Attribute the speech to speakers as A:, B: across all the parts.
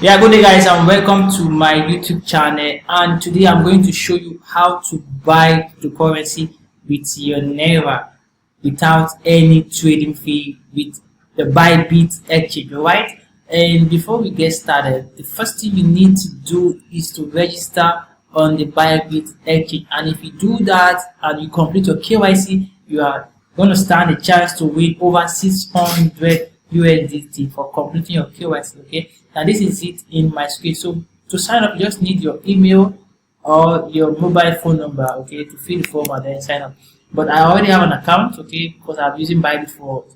A: Yeah, good day guys and welcome to my YouTube channel, and today I'm going to show you how to buy the currency with your Naira without any trading fee with the Bybit exchange. Alright, and before we get started, the first thing you need to do is to register on the Bybit exchange, and if you do that and you complete your KYC, you are going to stand a chance to win over 600 USDT for completing your KYC. Okay, now this is it in my screen. So to sign up, you just need your email or your mobile phone number, okay, to fill the form and then sign up. But I already have an account, okay, because I'm using Bybit for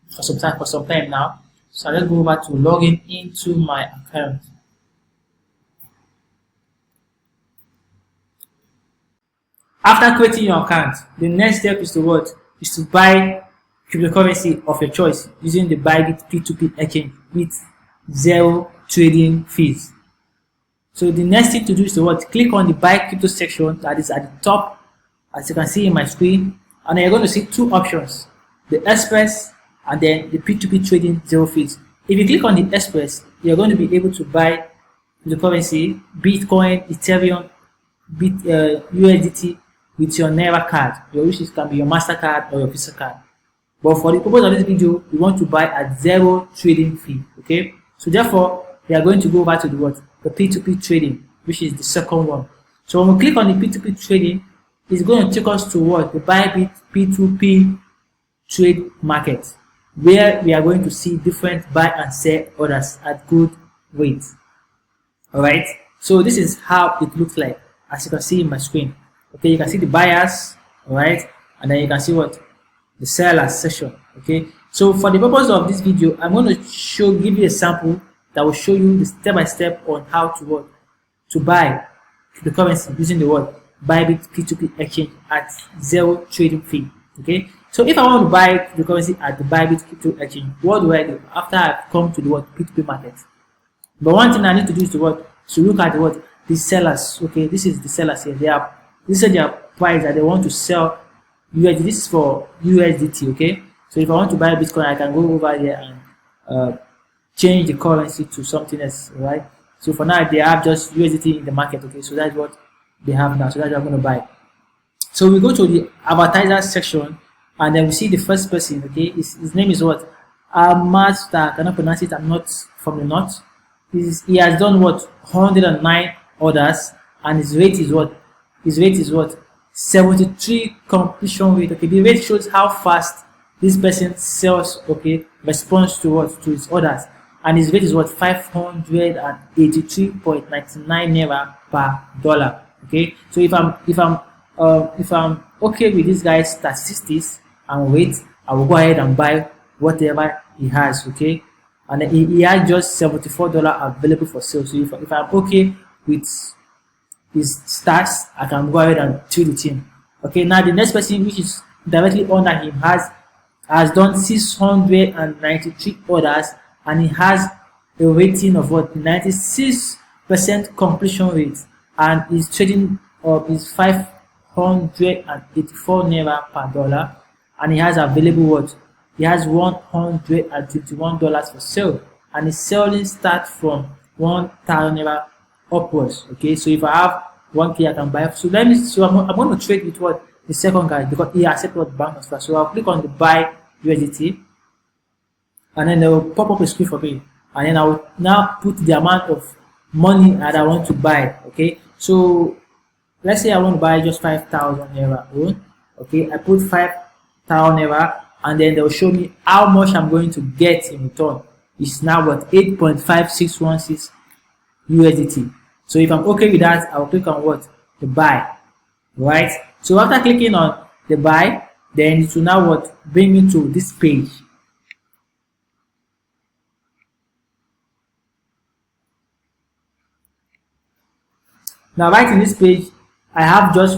A: some time now. So let's go over to login into my account. After creating your account, the next step is to what? Is to buy cryptocurrency of your choice using the Bybit P2P exchange with zero trading fees. So the next thing to do is to what? Click on the buy crypto section that is at the top, as you can see in my screen, and then you're going to see two options: the Express and then the P2P trading zero fees. If you click on the Express, you're going to be able to buy the currency Bitcoin, Ethereum, USDT with your Naira card, which can be your MasterCard or your Visa card. But for the purpose of this video, we want to buy at zero trading fee. Okay, so therefore we are going to go over to the P2P trading, which is the second one. So when we click on the P2P trading, it's going to take us to the Bybit P2P trade market, where we are going to see different buy and sell orders at good rates. Alright, so this is how it looks like, as you can see in my screen. Okay, you can see the buyers, alright, and then you can see the sellers section. Okay, so for the purpose of this video, I'm going to give you a sample that will show you the step-by-step on how to buy the currency using the Bybit P2P exchange at zero trading fee. Okay, so if I want to buy the currency at the Bybit P2P exchange, what do I do after I've come to the P2P market? But one thing I need to do is to look at the sellers. Okay, this is the sellers here. This is their price that they want to sell USD. This is for USDT. Okay, so if I want to buy Bitcoin, I can go over here and change the currency to something else. Right, so for now they have just USDT in the market. Okay, so that's what they have now, so that's what I'm going to buy. So we go to the advertiser section, and then we see the first person. Okay, his name is Master. I cannot pronounce it, I'm not from the north. He has done 109 orders, and his rate is 73 completion rate. Okay, the rate shows how fast this person sells, okay, responds to his orders, and his rate is 583.99 Naira per dollar. Okay, so if I'm okay with this guy's statistics and rate, I will go ahead and buy whatever he has. Okay, and then he has just $74 available for sale. So if I'm okay with his stats, I can go ahead and trade with him. Okay, now the next person, which is directly under him, has done 693 orders, and he has a rating of 96% completion rate, and is trading is 584 Naira per dollar, and he has available he has $121 for sale, and his selling starts from 1,000 Naira upwards. Okay, so if I have 1K, I can buy. So I'm going to trade with the second guy, because he accepted bank transfer. So I'll click on the buy USDT, and then they will pop up a screen for me, and then I will now put the amount of money that I want to buy. Okay, so let's say I want to buy just 5,000 Naira. Okay, I put 5,000 Naira, and then they will show me how much I'm going to get in return. It's now 8.5616 USDT. So if I'm okay with that, I will click on the buy. Right, so after clicking on the buy, then it will now bring me to this page. Now right in this page, I have just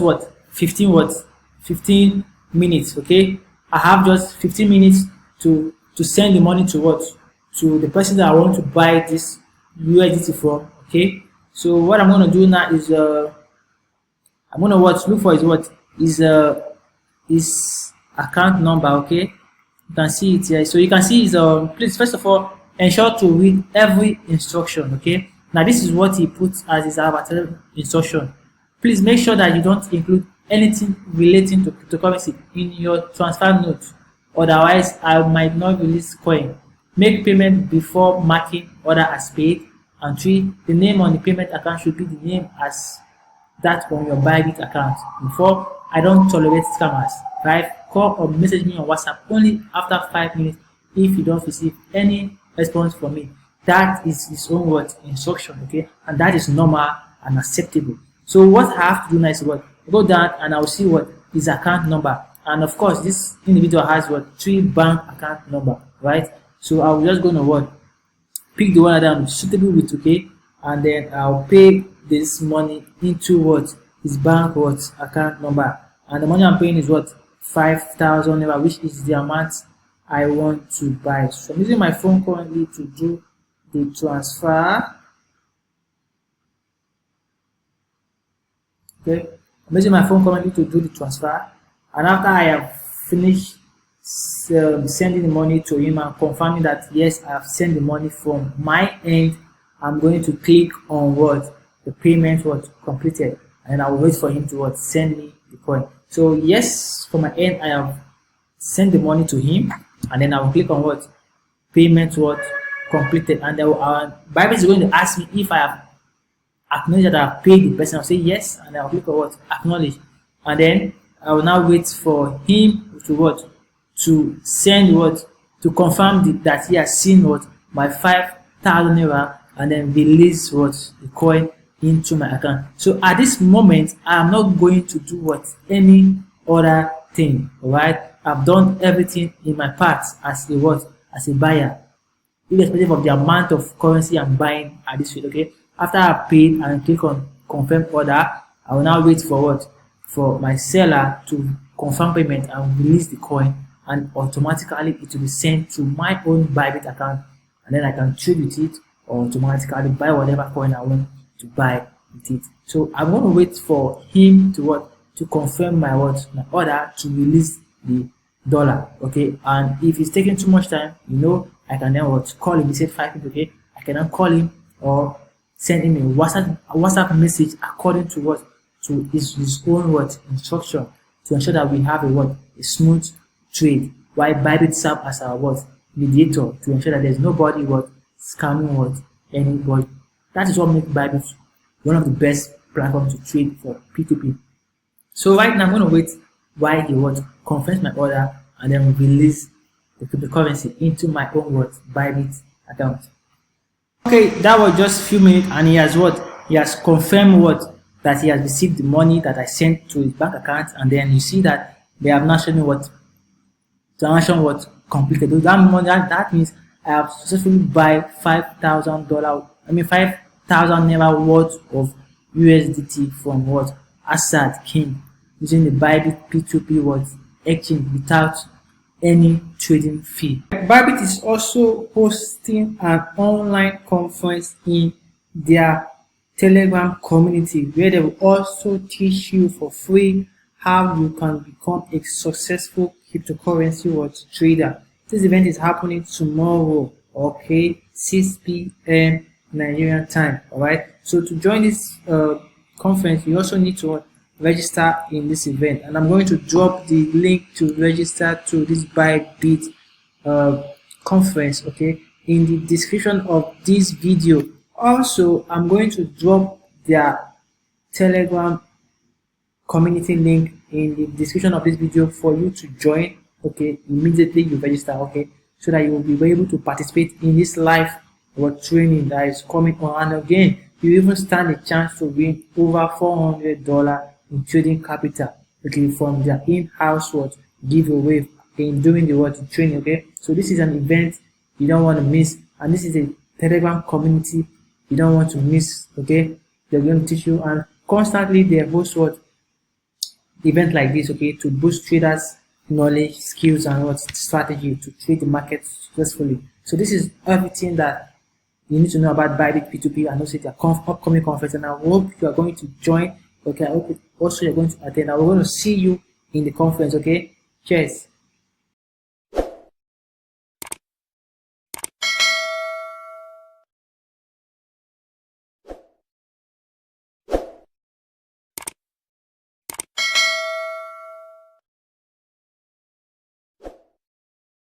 A: 15 minutes. Okay, I have just 15 minutes to send the money to the person that I want to buy this USDT from. Okay, so what I'm going to do now is I'm going to look for his account number. Okay, you can see it here. So you can see his please, first of all, ensure to read every instruction. Okay, now this is what he puts as his avatar instruction. Please make sure that you don't include anything relating to cryptocurrency in your transfer note, otherwise I might not release coin. Make payment before marking order as paid. And 3, the name on the payment account should be the name as that on your Bybit account. 4, I don't tolerate scammers. 5, call or message me on WhatsApp only after 5 minutes if you don't receive any response from me. That is his own word instruction, okay, and that is normal and acceptable. So what I have to do now is what, go down and I will see what his account number, and of course this individual has what 3 bank account number, right? So I will just go to what, pick the one that I'm suitable with, okay, and then I'll pay this money into what his bank what account number, and the money I'm paying is what 5,000 naira, which is the amount I want to buy. So I'm using my phone currently to do the transfer. Okay, I'm using my phone currently to do the transfer, and after I have finished sending the money to him and confirming that yes, I have sent the money from my end, I'm going to click on what the payment was completed, and I will wait for him to what send me the coin. So yes, from my end I have sent the money to him, and then I will click on what payment what completed, and then Bybit is going to ask me if I have acknowledged that I have paid the person. I'll say yes, and I'll click on what acknowledge, and then I will now wait for him to what to send what to confirm that he has seen what my 5,000 naira, and then release what the coin into my account. So at this moment I am not going to do what any other thing. Alright, I've done everything in my part as a what as a buyer, irrespective of the amount of currency I'm buying at this rate. Okay, after I've paid and click on confirm order, I will now wait for what for my seller to confirm payment and release the coin, and automatically it will be sent to my own Bybit account, and then I can trade with it or automatically buy whatever coin I want to buy with it. So I'm going to wait for him to what to confirm my order to release the dollar. Okay, and if it's taking too much time, I can then what call him. He said 5 minutes. Okay, I can then call him or send him a WhatsApp message according to what to his own what instruction, to ensure that we have a smooth trade, while Bybit serve as our what mediator to ensure that there's nobody what scamming anybody. That is what makes Bybit one of the best platforms to trade for P2P. So right now I'm going to wait while he confirms my order and then release the cryptocurrency into my own Bybit account. Okay, that was just a few minutes, and he has confirmed that he has received the money that I sent to his bank account, and then you see that they have not shown me transaction completed. That means I have successfully buy $5,000. I mean 5,000 naira worth of USDT from Assad King using the Bybit P2P exchange without any trading fee. Bybit is also hosting an online conference in their Telegram community where they will also teach you for free how you can become a successful cryptocurrency trader. This event is happening tomorrow, okay, 6 p.m. Nigerian time. Alright, so to join this conference, you also need to register in this event, and I'm going to drop the link to register to this Bybit conference, okay, in the description of this video. Also, I'm going to drop their Telegram community link in the description of this video for you to join, okay, immediately you register, okay, so that you will be able to participate in this live training that is coming on. And again, you even stand a chance to win over $400 in trading capital, okay, from their in-house giveaway in doing the training. Okay, so this is an event you don't want to miss, and this is a Telegram community you don't want to miss. Okay, they're going to teach you, and constantly they host event like this, okay, to boost traders knowledge, skills, and strategy to trade the market successfully. So this is everything that you need to know about Bybit P2P and also their upcoming conference, and I hope you are going to join. Okay, I hope also you're going to attend. I'm going to see you in the conference. Okay, cheers.